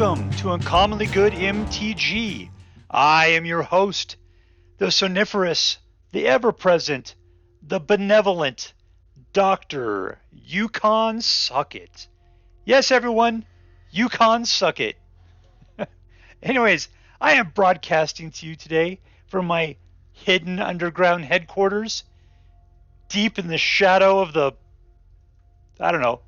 Welcome to Uncommonly Good MTG. I am your host, the soniferous, the ever-present, the benevolent Dr. Yukon Suckit. Yes, everyone, Yukon Suckit. Anyways, I am broadcasting to you today from my hidden underground headquarters, deep in the shadow of the, I don't know,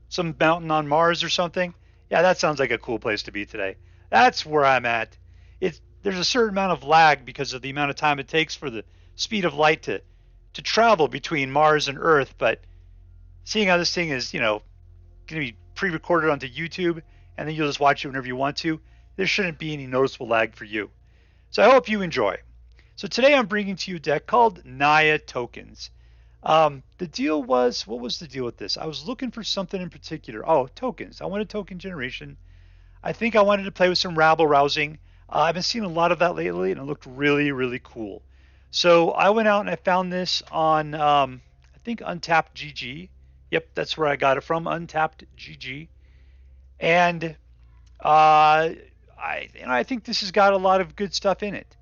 some mountain on Mars or something. Yeah, that sounds like a cool place to be today. That's where I'm at. There's a certain amount of lag because of the amount of time it takes for the speed of light to travel between Mars and Earth. But seeing how this thing is, going to be pre-recorded onto YouTube, and then you'll just watch it whenever you want to, there shouldn't be any noticeable lag for you. So I hope you enjoy. So today I'm bringing to you a deck called NAYA Tokens. The deal was, what was the deal with this? I was looking for something in particular. Oh, tokens. I wanted token generation. I think I wanted to play with some Rabble Rousing. I've been seeing a lot of that lately, and it looked really, really cool. So I went out and I found this on, I think, Untapped GG. Yep, that's where I got it from, Untapped GG. And I think this has got a lot of good stuff in it.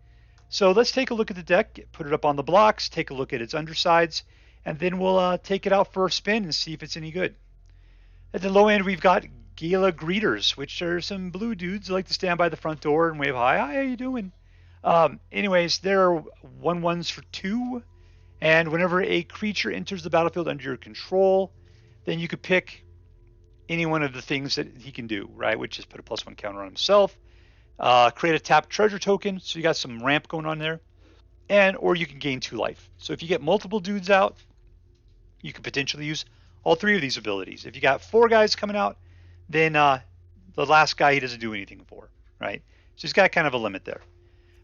So let's take a look at the deck, put it up on the blocks, take a look at its undersides, and then we'll take it out for a spin and see if it's any good. At the low end, we've got Gala Greeters, which are some blue dudes who like to stand by the front door and wave hi. Hi, how you doing? Anyways, there are 1/1s for 2, and whenever a creature enters the battlefield under your control, then you could pick any one of the things that he can do, right? Which is put a +1 counter on himself, create a tapped treasure token, so you got some ramp going on there, or you can gain 2 life. So if you get multiple dudes out, you could potentially use all 3 of these abilities. If you got 4 guys coming out, then the last guy he doesn't do anything for, right? So he's got kind of a limit there.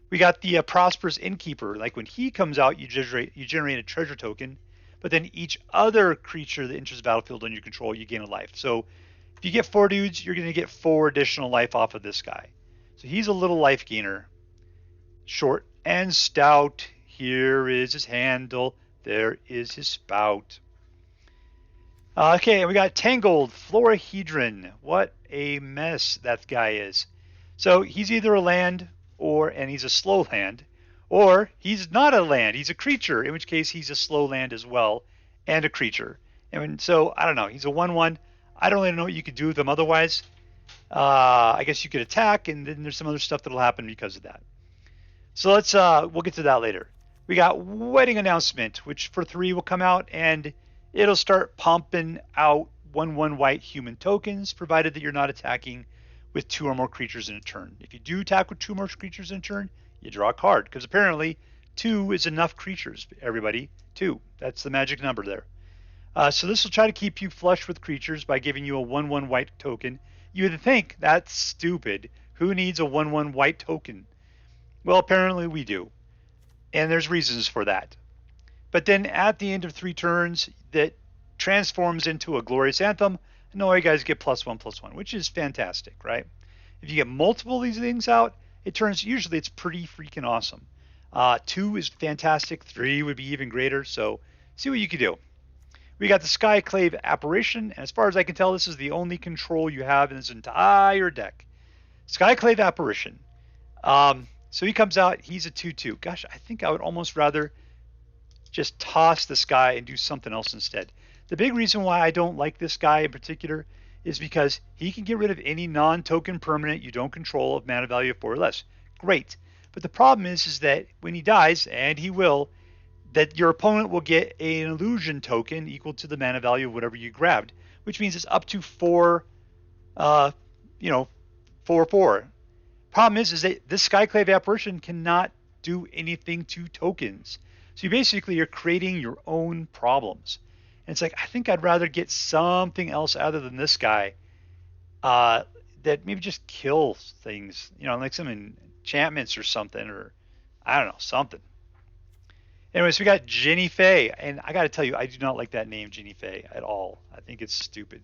We got the Prosperous Innkeeper. Like when he comes out, you generate a treasure token, but then each other creature that enters the battlefield under your control, you gain a life. So if you get 4 dudes, you're going to get 4 additional life off of this guy. So he's a little life gainer. Short and stout. Here is his handle. There is his spout. Okay, we got Tangled Florahedron. What a mess that guy is. So he's either a land, and he's a slow land, or he's not a land. He's a creature, in which case he's a slow land as well, and a creature. And so, I don't know, he's a 1/1. I don't really know what you could do with him otherwise. I guess you could attack, and then there's some other stuff that'll happen because of that. So we'll get to that later. We got Wedding Announcement, which for 3 will come out, and it'll start pumping out 1/1 white human tokens, provided that you're not attacking with 2 or more creatures in a turn. If you do attack with 2 or more creatures in a turn, you draw a card, because apparently 2 is enough creatures, everybody. 2, that's the magic number there. So this will try to keep you flush with creatures by giving you a 1/1 white token. You would think that's stupid. Who needs a 1/1 white token? Well, apparently we do. And there's reasons for that. But then at the end of 3 turns, that transforms into a Glorious Anthem, and all you guys get +1/+1, which is fantastic, right? If you get multiple of these things out, usually it's pretty freaking awesome. 2 is fantastic, 3 would be even greater, so see what you can do. We got the Skyclave Apparition, and as far as I can tell, this is the only control you have in this entire deck. Skyclave Apparition. So he comes out, he's a 2/2. Gosh, I think I would almost rather just toss this guy and do something else instead. The big reason why I don't like this guy in particular is because he can get rid of any non-token permanent you don't control of mana value of 4 or less. Great. But the problem is that when he dies, and he will, that your opponent will get an illusion token equal to the mana value of whatever you grabbed, which means it's up to 4, 4/4. Problem is that this Skyclave Apparition cannot do anything to tokens. So you basically are creating your own problems. And it's like, I think I'd rather get something else other than this guy that maybe just kills things, like some enchantments or something, or I don't know, something. Anyways, we got Jenny Faye, and I got to tell you, I do not like that name, Jenny Faye, at all. I think it's stupid.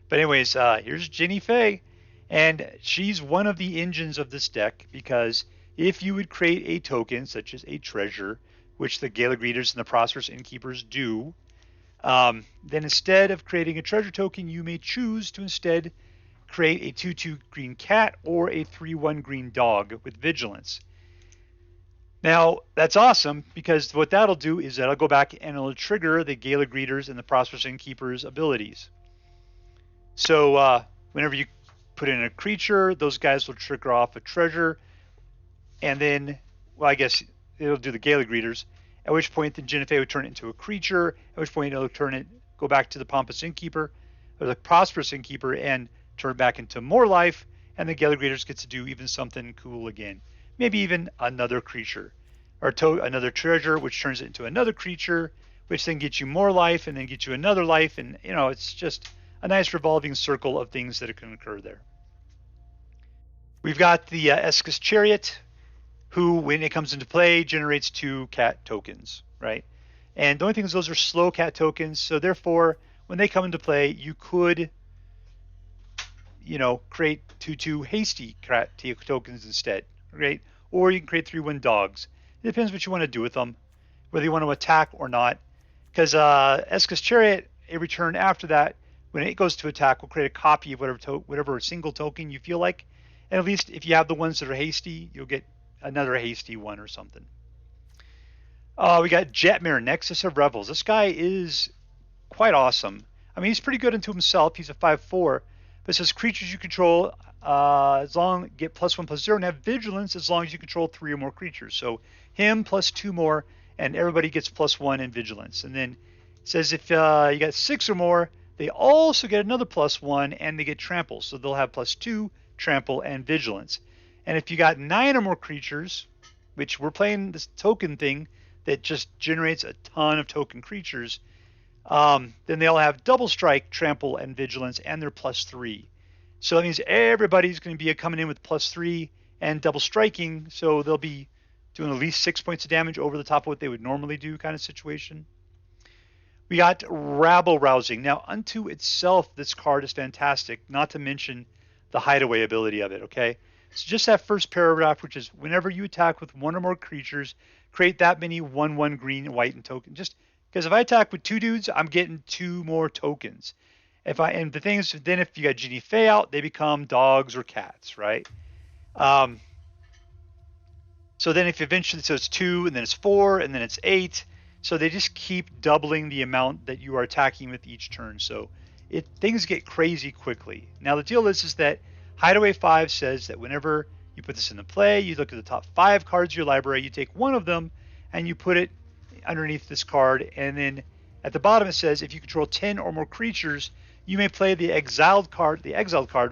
But anyways, here's Jenny Faye. And she's one of the engines of this deck, because if you would create a token, such as a treasure, which the Gala Greeters and the Prosperous Innkeepers do, then instead of creating a treasure token, you may choose to instead create a 2/2 green cat or a 3/1 green dog with vigilance. Now, that's awesome, because what that'll do is that'll go back and it'll trigger the Gala Greeters and the Prosperous Innkeeper's abilities. So whenever you put in a creature, those guys will trigger off a treasure, and then, well, I guess it'll do the Gala Greeters, at which point the Jinafei would turn it into a creature, at which point it'll go back to the Pompous Innkeeper, or the Prosperous Innkeeper, and turn it back into more life, and the Gala Greeters gets to do even something cool again. Maybe even another creature, or another treasure, which turns it into another creature, which then gets you more life, and then gets you another life, and it's just a nice revolving circle of things that can occur there. We've got the Esika's Chariot, who, when it comes into play, generates 2 cat tokens, right? And the only thing is those are slow cat tokens, so therefore, when they come into play, you could, create 2/2 hasty cat tokens instead, right? Or you can create 3/1 dogs. It depends what you want to do with them, whether you want to attack or not. Because Esika's Chariot, every turn after that, when it goes to attack, will create a copy of whatever single token you feel like. And at least if you have the ones that are hasty, you'll get another hasty one or something. We got Jetmir, Nexus of Revels. This guy is quite awesome. I mean, he's pretty good unto himself. He's a 5/4, but it says creatures you control get +1/+0 and have vigilance as long as you control 3 or more creatures. So him plus 2 more, and everybody gets +1 in vigilance. And then it says if you got 6 or more, they also get another +1, and they get trample. So they'll have +2 trample and vigilance. And if you got 9 or more creatures, which we're playing this token thing that just generates a ton of token creatures, then they all have double strike, trample, and vigilance, and they're +3. So that means everybody's going to be coming in with +3 and double striking, so they'll be doing at least 6 points of damage over the top of what they would normally do, kind of situation. We got Rabble Rousing. Now, unto itself, this card is fantastic, not to mention the hideaway ability of it, okay? So just that first paragraph, which is whenever you attack with 1 or more creatures, create that many 1/1 green, white, and token. Just because if I attack with 2 dudes, I'm getting 2 more tokens. And the thing is, then if you got Jinafei out, they become dogs or cats, right? So then if eventually, so it's 2, and then it's 4, and then it's 8. So they just keep doubling the amount that you are attacking with each turn. So things get crazy quickly. Now the deal is that Hideaway 5 says that whenever you put this into play, you look at the top 5 cards of your library, you take one of them, and you put it underneath this card. And then at the bottom it says if you control 10 or more creatures, you may play the exiled card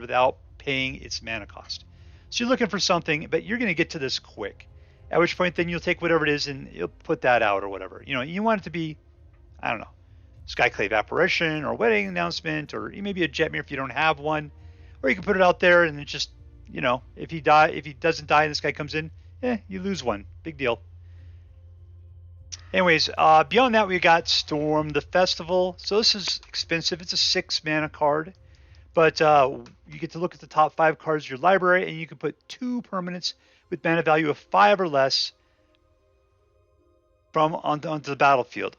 without paying its mana cost. So you're looking for something, but you're going to get to this quick. At which point, then you'll take whatever it is and you'll put that out or whatever. You want it to be, I don't know, Skyclave Apparition or Wedding Announcement, or maybe a Jetmir if you don't have one. Or you can put it out there and it just, if he doesn't die and this guy comes in, you lose one. Big deal. Anyways, beyond that, we got Storm the Festival. So this is expensive. It's a 6 mana card. But you get to look at the top 5 cards of your library, and you can put 2 permanents with mana value of 5 or less onto the battlefield.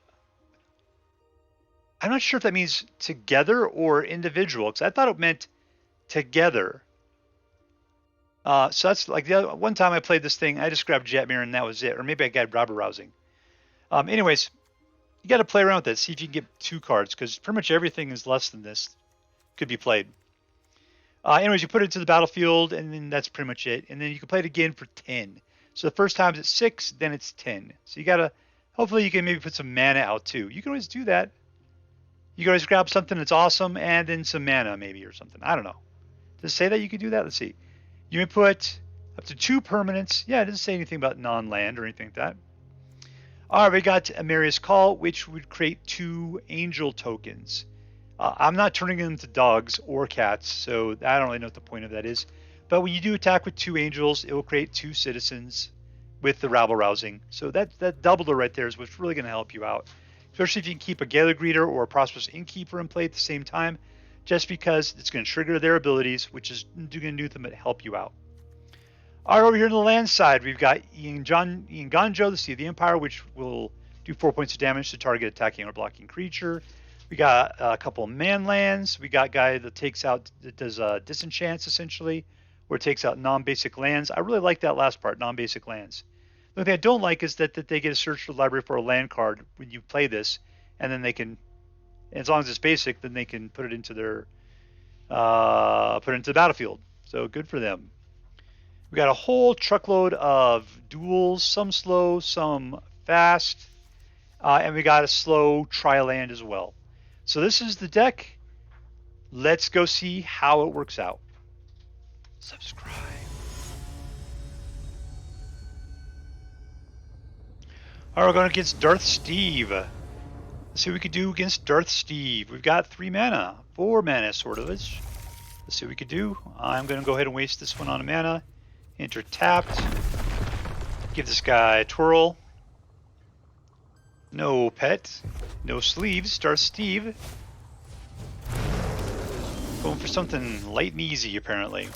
I'm not sure if that means together or individual, because I thought it meant together. So that's like one time I played this thing, I just grabbed Jetmir and that was it. Or maybe I got Rabble Rousing. Anyways, you got to play around with it, see if you can get 2 cards, because pretty much everything is less than this could be played. Anyways, you put it to the battlefield, and then that's pretty much it. And then you can play it again for 10. So the first time it's 6, then it's 10. So you gotta, hopefully you can maybe put some mana out too. You can always do that. You can always grab something that's awesome, and then some mana maybe or something. I don't know. Does it say that you can do that? Let's see. You may put up to 2 permanents. Yeah, it doesn't say anything about non-land or anything like that. All right, we got Emeria's Call, which would create 2 angel tokens. I'm not turning them into dogs or cats, so I don't really know what the point of that is. But when you do attack with 2 angels, it will create 2 citizens with the Rabble Rousing. So that doubler right there is what's really going to help you out. Especially if you can keep a Gala Greeter or a Prosperous Innkeeper in play at the same time, just because it's going to trigger their abilities, which is going to do them to help you out. All right, over here on the land side, we've got Eiganjo, the Sea of the Empire, which will do 4 points of damage to target attacking or blocking creature. We got a couple of man lands. We got guy that takes out, that does disenchants essentially, where it takes out non-basic lands. I really like that last part, non-basic lands. The thing I don't like is that they get a search for the library for a land card when you play this, and then they can, as long as it's basic, then they can put it into their, put it into the battlefield. So good for them. We got a whole truckload of duels, some slow, some fast, and we got a slow tri-land as well. So this is the deck. Let's go see how it works out. Subscribe. All right, we're going against DarthSteve. Let's see what we can do against DarthSteve. We've got 3 mana, 4 mana sort of. Let's see what we can do. I'm going to go ahead and waste this one on a mana. Enter tapped. Give this guy a twirl. No pet. No sleeves. DarthSteve. Going for something light and easy, apparently.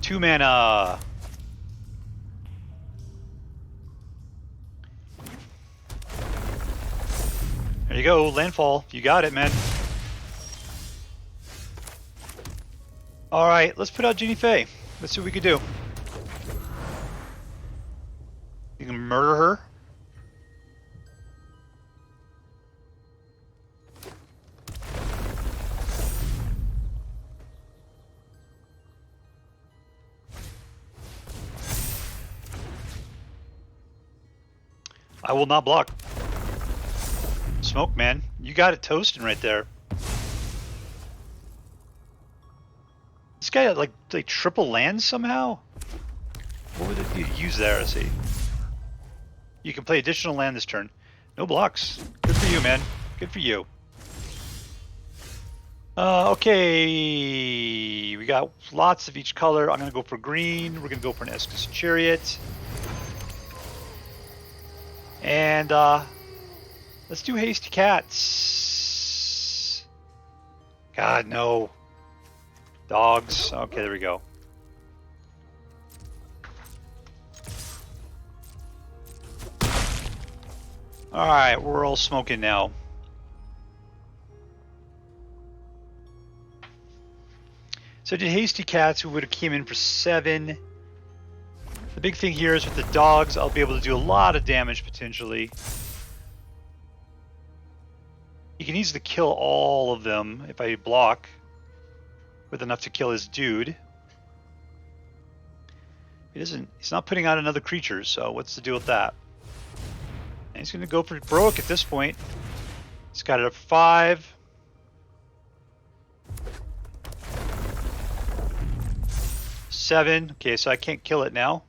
2 mana. There you go, landfall. You got it, man. Alright, let's put out Ginny Faye. Let's see what we can do. You can murder her. I will not block. Smoke, man. You got it toasting right there. This guy like triple lands somehow? What would it use there? Let's see. You can play additional land this turn. No blocks. Good for you, man. Good for you. Okay. We got lots of each color. I'm going to go for green. We're going to go for an Esika Chariot. And let's do Hasty Cats. God, no. Dogs. Okay, there we go. Alright, we're all smoking now. So I did Hasty Cats, who would have came in for 7. The big thing here is with the dogs, I'll be able to do a lot of damage potentially. He can easily kill all of them if I block with enough to kill his dude. He's not putting out another creature, so what's the deal with that? And he's going to go for Broke at this point. He's got it at 5. Seven. Okay, so I can't kill it now.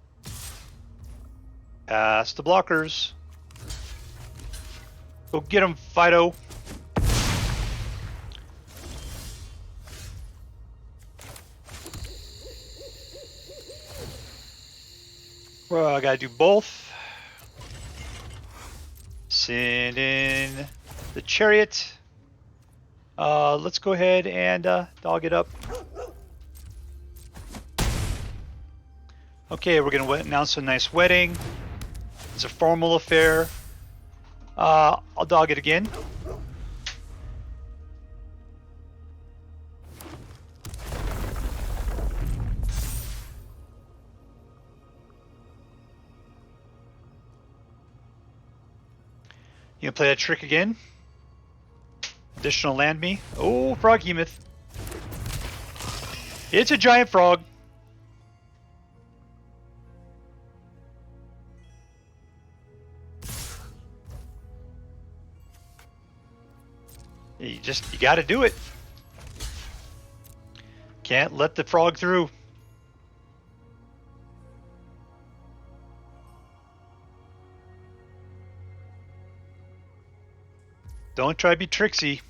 Pass the blockers. Go get him, Fido. Well, I gotta do both. Send in the Chariot. Let's go ahead and dog it up. Okay, we're gonna announce a nice wedding. It's a formal affair. I'll dog it again. You gonna play that trick again? Additional land me. Oh, Froghemoth. It's a giant frog. You gotta do it. Can't let the frog through. Don't try to be tricksy.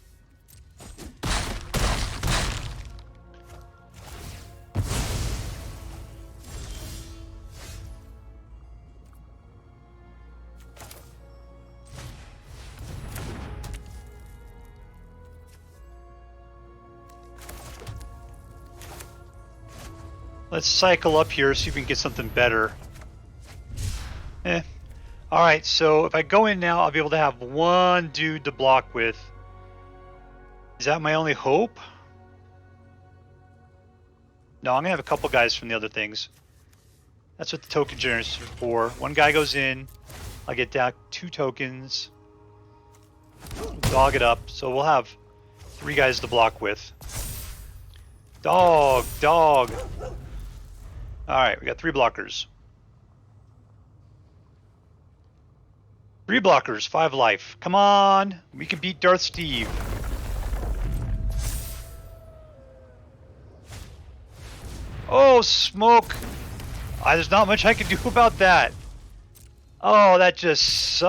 Let's cycle up here, see if we can get something better. Alright, so if I go in now, I'll be able to have one dude to block with. Is that my only hope? No, I'm gonna have a couple guys from the other things. That's what the token generators are for. One guy goes in, I'll get down 2 tokens, dog it up, so we'll have 3 guys to block with. Dog, dog. Alright, we got 3 blockers. 3 blockers, 5 life. Come on, we can beat DarthSteve. Oh, smoke! There's not much I can do about that. Oh, that just sucks.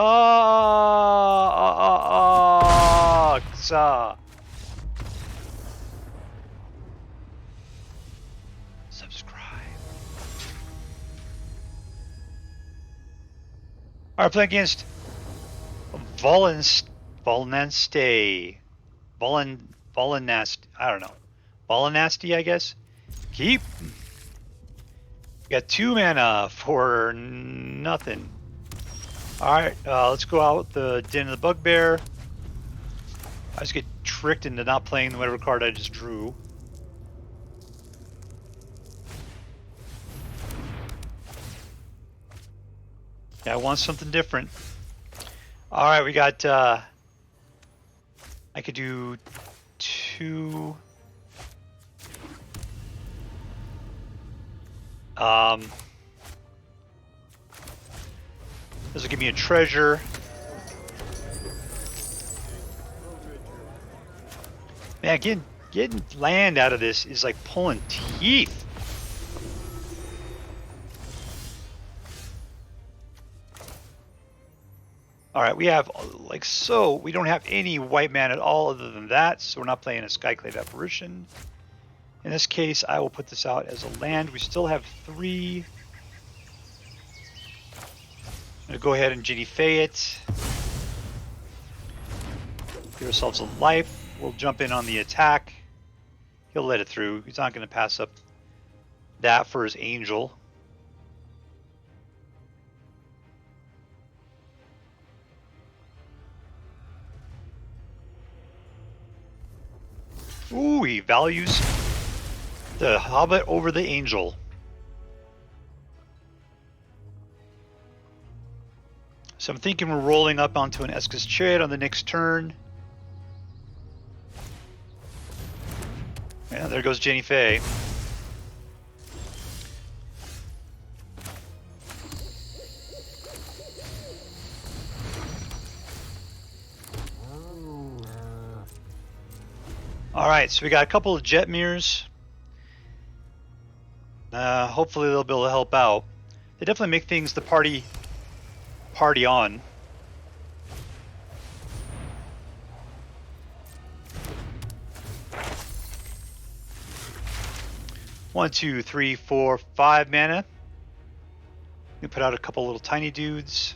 Subscribe. Alright, playing against Volenstay. Volenstay. I don't know. Volenstay, I guess. Keep. Got 2 mana for nothing. Alright, let's go out with the Den of the Bugbear. I just get tricked into not playing whatever card I just drew. Yeah, I want something different. Alright, we got, I could do 2... This will give me a treasure. Man, getting land out of this is like pulling teeth. Alright, we have, like so, we don't have any white mana at all other than that, so we're not playing a Skyclave Apparition. In this case, I will put this out as a land. We still have 3. I'm going to go ahead and Ginny Fey it. Give ourselves a life. We'll jump in on the attack. He'll let it through. He's not going to pass up that for his angel. Ooh, he values the Hobbit over the Angel. So I'm thinking we're rolling up onto an Esika's Chariot on the next turn. Yeah, there goes Jenny Faye. Alright, so we got a couple of Jetmirs. Hopefully they'll be able to help out. They definitely make things the party on. One, 2, 3, 4, 5 mana. We put out a couple little tiny dudes.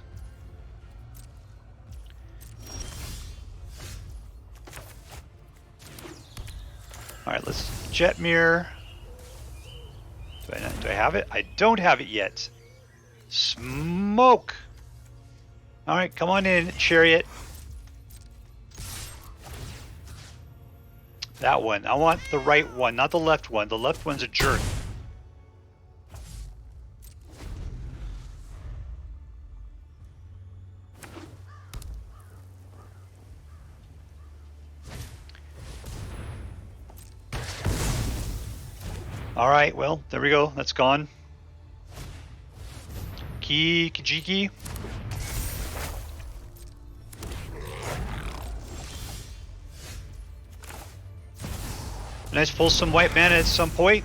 Alright, let's Jetmir. Do I have it? I don't have it yet. Smoke! Alright, come on in, Chariot. That one. I want the right one, not the left one. The left one's a jerk. Alright, well, there we go. That's gone. Kijiki. Nice fulsome white mana at some point.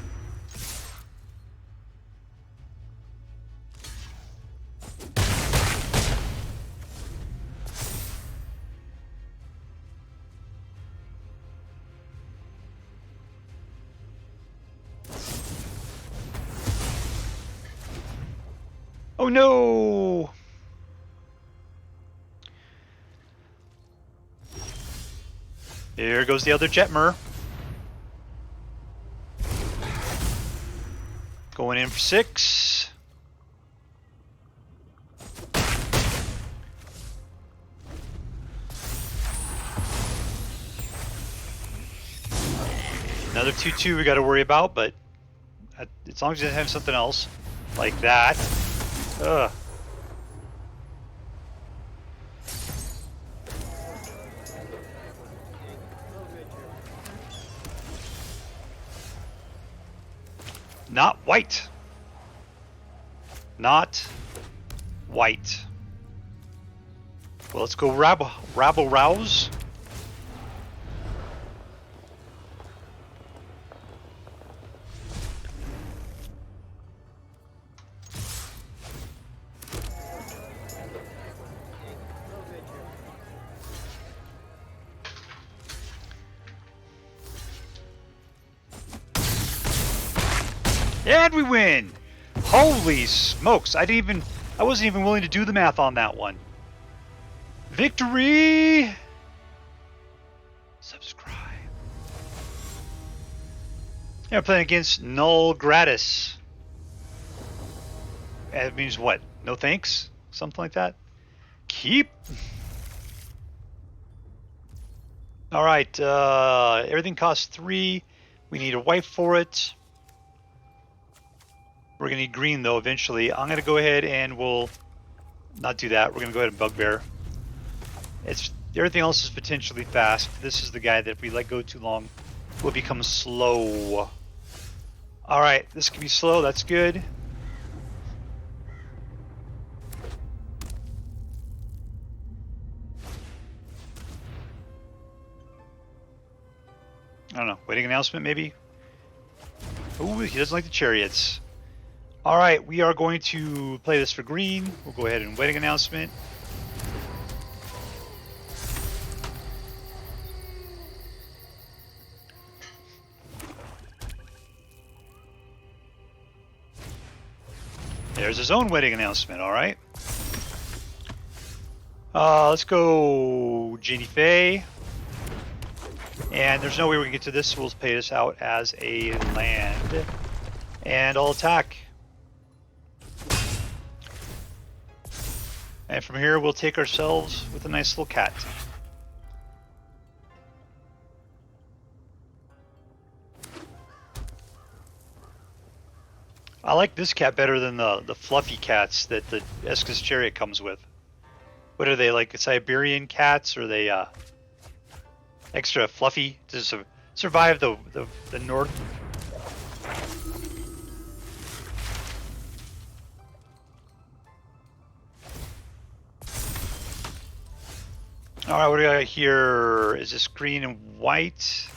Oh no! Here goes the other Jetmir. Going in for 6. Another 2/2 we got to worry about, but as long as it has something else like that. Ugh. Not white. Not white. Well, let's go Rabble Rouse. And we win! Holy smokes! I wasn't even willing to do the math on that one. Victory! Subscribe. Yeah, we're playing against Null Gratis. That means what? No thanks? Something like that? Keep. Alright, everything costs 3. We need a wipe for it. We're going to need green, though, eventually. I'm going to go ahead and we'll not do that. We're going to go ahead and Bugbear. Everything else is potentially fast. This is the guy that if we let go too long will become slow. Alright, this can be slow. That's good. I don't know. Wedding announcement, maybe? Ooh, he doesn't like the chariots. Alright, we are going to play this for green. We'll go ahead and wedding announcement. There's his own wedding announcement, alright. Let's go Ginny Faye. And there's no way we can get to this, so we'll pay this out as a land. And I'll attack. And from here, we'll take ourselves with a nice little cat. I like this cat better than the fluffy cats that the Esika's Chariot comes with. What are they, like Siberian cats? Or are they extra fluffy to survive the north? Alright, what do we got here? Is this green and white?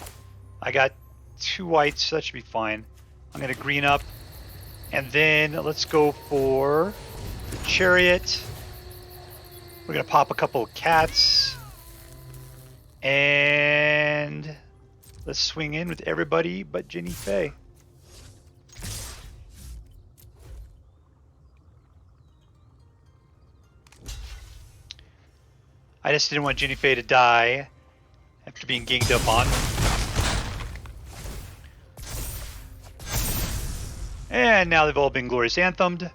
I got 2 whites, so that should be fine. I'm going to green up. And then let's go for the Chariot. We're going to pop a couple of cats. And let's swing in with everybody but Ginny Faye. I just didn't want Ginny Faye to die after being ganged up on. And now they've all been glorious anthemed.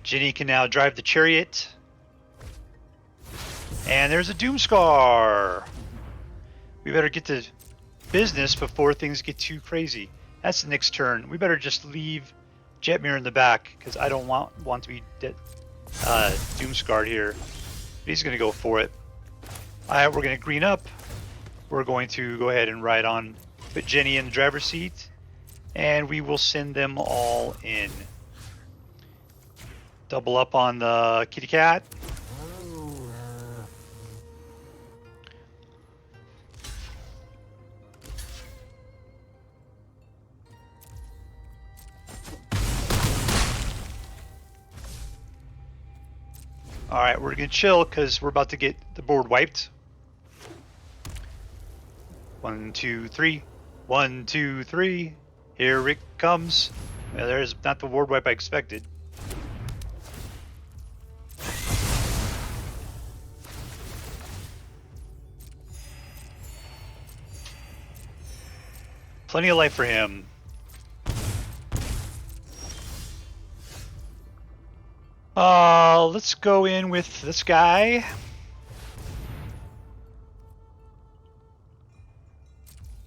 Ginny can now drive the Chariot. And there's a Doomscar. We better get to business before things get too crazy. That's the next turn. We better just leave Jetmir in the back because I don't want to be Doomscarred here. He's going to go for it. Alright, we're going to green up. We're going to go ahead and ride on, put Ginny in the driver's seat, and we will send them all in. Double up on the kitty cat. Alright, we're going to chill because we're about to get the board wiped. 1, 2, 3. 1, 2, 3. Here it comes. Yeah, there's not the board wipe I expected. Plenty of life for him. Let's go in with this guy.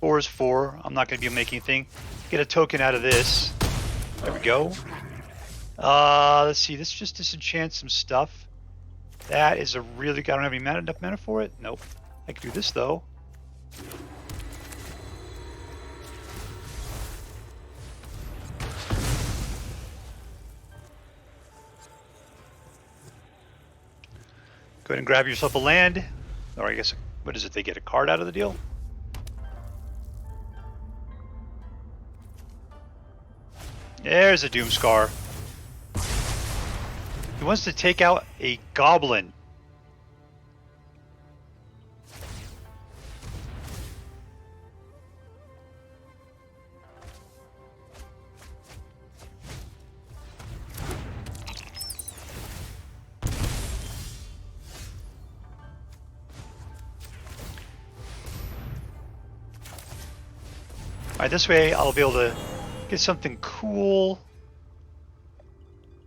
4 is 4. I'm not going to be making anything. Get a token out of this. There we go. Let's see. This just disenchants some stuff. That is a really... I don't have enough mana for it? Nope. I can do this, though. Go ahead and grab yourself a land. Or I guess, what is it? They get a card out of the deal? There's a Doomscar. He wants to take out a goblin. Alright, this way I'll be able to get something cool.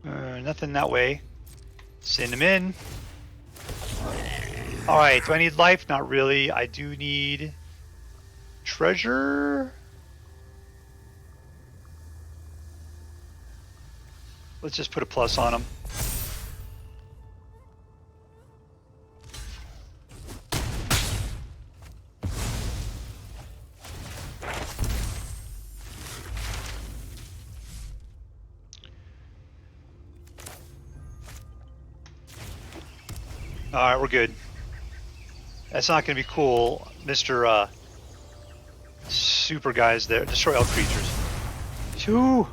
Nothing that way. Send him in. Alright, do I need life? Not really. I do need treasure. Let's just put a plus on him. Alright, we're good. That's not going to be cool. Mr. Super Guy's there. Destroy all creatures. Two!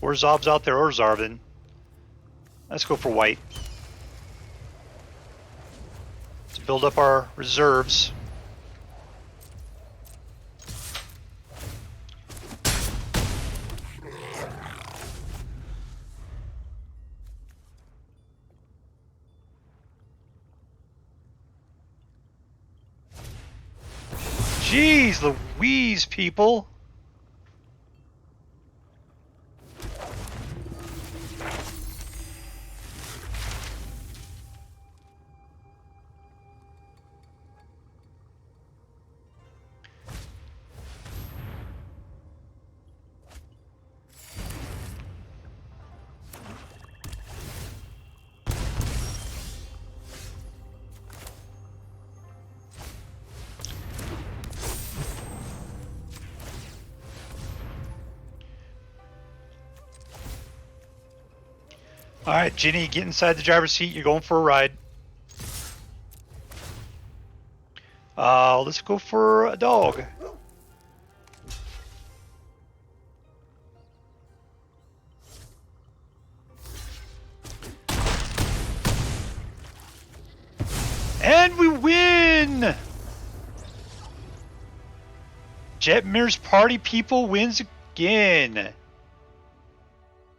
Orzhov's out there, Orzarvin. Let's go for white. Let's build up our reserves. Jeez Louise, people! Alright, Ginny, get inside the driver's seat. You're going for a ride. Let's go for a dog. And we win! Jetmir's Party People wins again.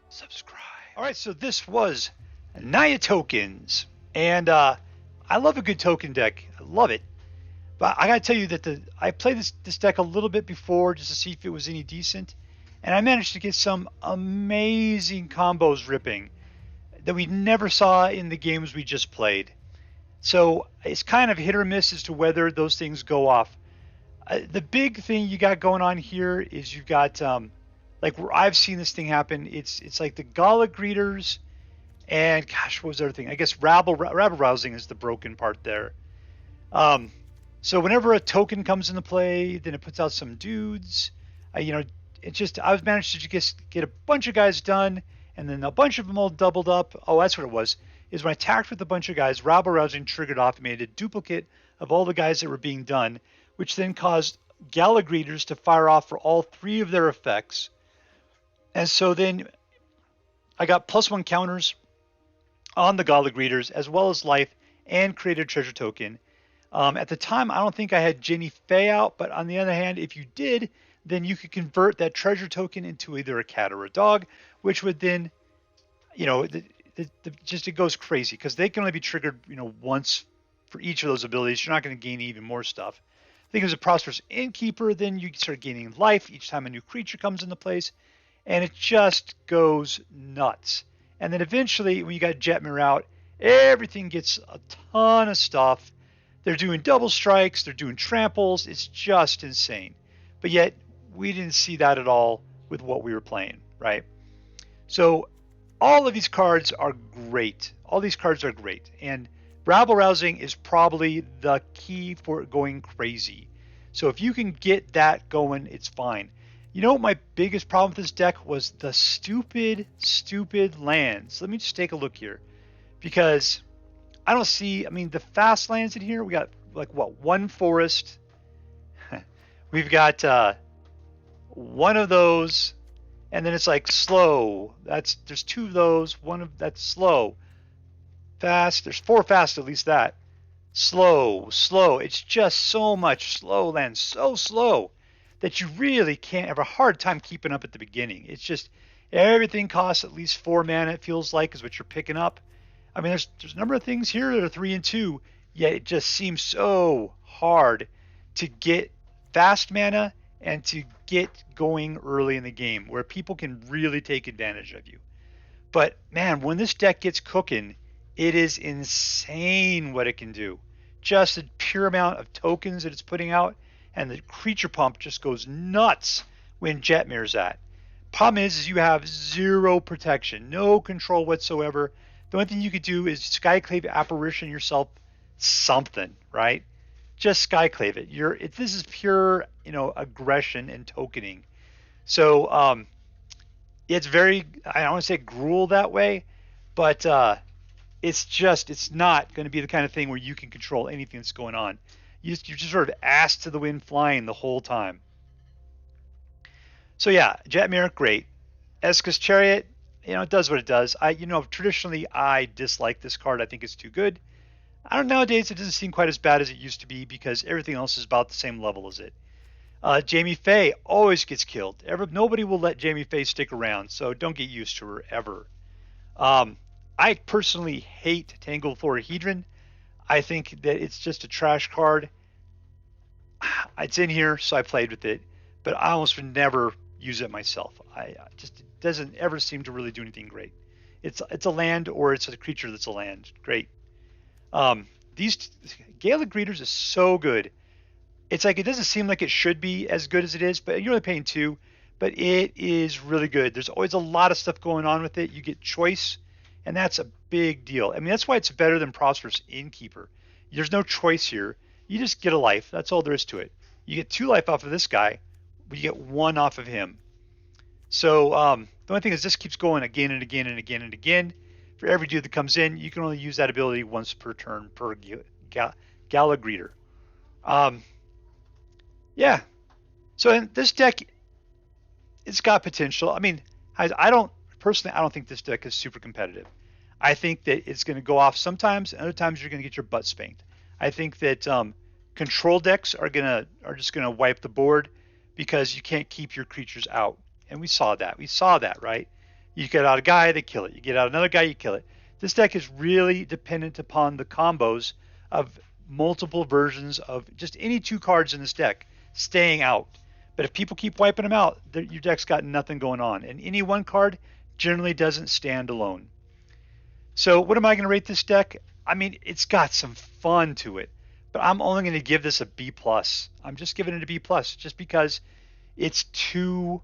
Subscribe. Alright, so this was NAYA Tokens. And I love a good token deck. I love it. But I gotta tell you that I played this deck a little bit before just to see if it was any decent. And I managed to get some amazing combos ripping that we never saw in the games we just played. So it's kind of hit or miss as to whether those things go off. The big thing you got going on here is you've got... like where I've seen this thing happen, it's like the Gala Greeters, and gosh, what was the other thing? I guess Rabble Rousing is the broken part there. So whenever a token comes into play, then it puts out some dudes. I've managed to just get a bunch of guys done, and then a bunch of them all doubled up. Oh, that's what it was. Is when I attacked with a bunch of guys, Rabble Rousing triggered off and made a duplicate of all the guys that were being done, which then caused Gala Greeters to fire off for all 3 of their effects. And so then I got +1 counters on the Gala Greeters as well as life and created a treasure token. At the time, I don't think I had Jenny Faye out, but on the other hand, if you did, then you could convert that treasure token into either a cat or a dog, which would then, it goes crazy because they can only be triggered, once for each of those abilities. You're not going to gain even more stuff. think it was a Prosperous Innkeeper, then you start gaining life each time a new creature comes into place, and it just goes nuts. And then eventually, when you got Jetmir out, everything gets a ton of stuff. They're doing double strikes, they're doing tramples, it's just insane. But yet, we didn't see that at all with what we were playing, right? So, all of these cards are great. All these cards are great. And Rabble Rousing is probably the key for going crazy. So if you can get that going, it's fine. You know what my biggest problem with this deck was? The stupid lands. Let me just take a look here. Because I don't see, I mean, the fast lands in here, we got like what, one forest. We've got one of those, and then it's like slow. There's two of those, one of that's slow. Fast, there's four fast, at least that. Slow. It's just so much slow land, so slow that you really can't have a hard time keeping up at the beginning. It's just everything costs at least 4 mana, it feels like, is what you're picking up. I mean, there's a number of things here that are 3 and 2, yet it just seems so hard to get fast mana and to get going early in the game where people can really take advantage of you. But man, when this deck gets cooking, it is insane what it can do. Just the pure amount of tokens that it's putting out, and the creature pump just goes nuts when Jetmir's at. Problem is you have 0 protection, no control whatsoever. The only thing you could do is Skyclave Apparition yourself something, right? Just Skyclave it. This is pure, aggression and tokening. So it's very, I don't want to say Gruul that way, but it's not going to be the kind of thing where you can control anything that's going on. You're just sort of ass to the wind flying the whole time. So yeah, Jetmir, great. Esika's Chariot, it does what it does. Traditionally I dislike this card. I think it's too good. I don't know, nowadays it doesn't seem quite as bad as it used to be because everything else is about the same level as it. Jamie Faye always gets killed. Nobody will let Jamie Faye stick around, so don't get used to her ever. I personally hate Tangled Florahedron. I think that it's just a trash card. It's in here, so I played with it, but I almost would never use it myself. It doesn't ever seem to really do anything great. It's a land, or it's a creature that's a land. Great. These Gala Greeters is so good. It's like it doesn't seem like it should be as good as it is, but you're only paying 2. But it is really good. There's always a lot of stuff going on with it. You get choice, and that's a big deal. I mean, that's why it's better than Prosperous Innkeeper. There's no choice here. You just get a life. That's all there is to it. You get 2 life off of this guy, but you get 1 off of him. So the only thing is this keeps going again and again and again and again. For every dude that comes in, you can only use that ability once per turn per Gala Greeter. Yeah. So in this deck, it's got potential. I mean, I don't think this deck is super competitive. I think that it's going to go off sometimes, and other times you're going to get your butt spanked. I think that control decks are just going to wipe the board because you can't keep your creatures out. And we saw that, right? You get out a guy, they kill it. You get out another guy, you kill it. This deck is really dependent upon the combos of multiple versions of just any 2 cards in this deck staying out. But if people keep wiping them out, your deck's got nothing going on. And any 1 card generally doesn't stand alone. So what am I going to rate this deck? I mean, it's got some fun to it. But I'm only going to give this a B+. I'm just giving it a B+, just because it's too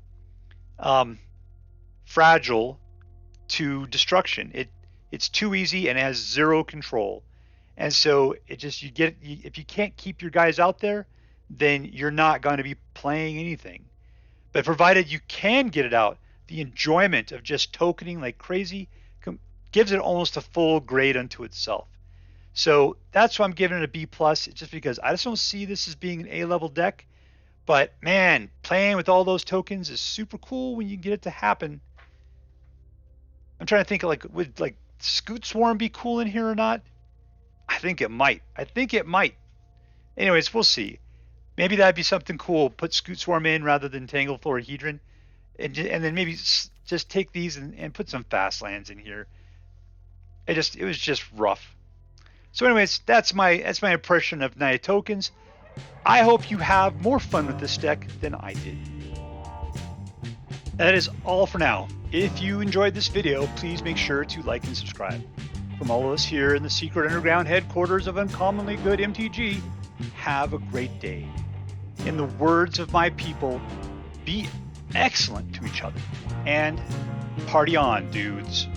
fragile to destruction. It's too easy and it has 0 control. And so if you can't keep your guys out there, then you're not going to be playing anything. But provided you can get it out, the enjoyment of just tokening like crazy gives it almost a full grade unto itself. So that's why I'm giving it a B+, just because I just don't see this as being an A-level deck. But man, playing with all those tokens is super cool when you get it to happen. I'm trying to think would Scoot Swarm be cool in here or not? I think it might. Anyways, we'll see. Maybe that'd be something cool. Put Scoot Swarm in rather than Tangled Florahedron, and then maybe just take these and put some fast lands in here. It was just rough. So anyways, that's my impression of NAYA Tokens. I hope you have more fun with this deck than I did. That is all for now. If you enjoyed this video, please make sure to like and subscribe. From all of us here in the secret underground headquarters of Uncommonly Good MTG, have a great day. In the words of my people, be excellent to each other. And party on, dudes.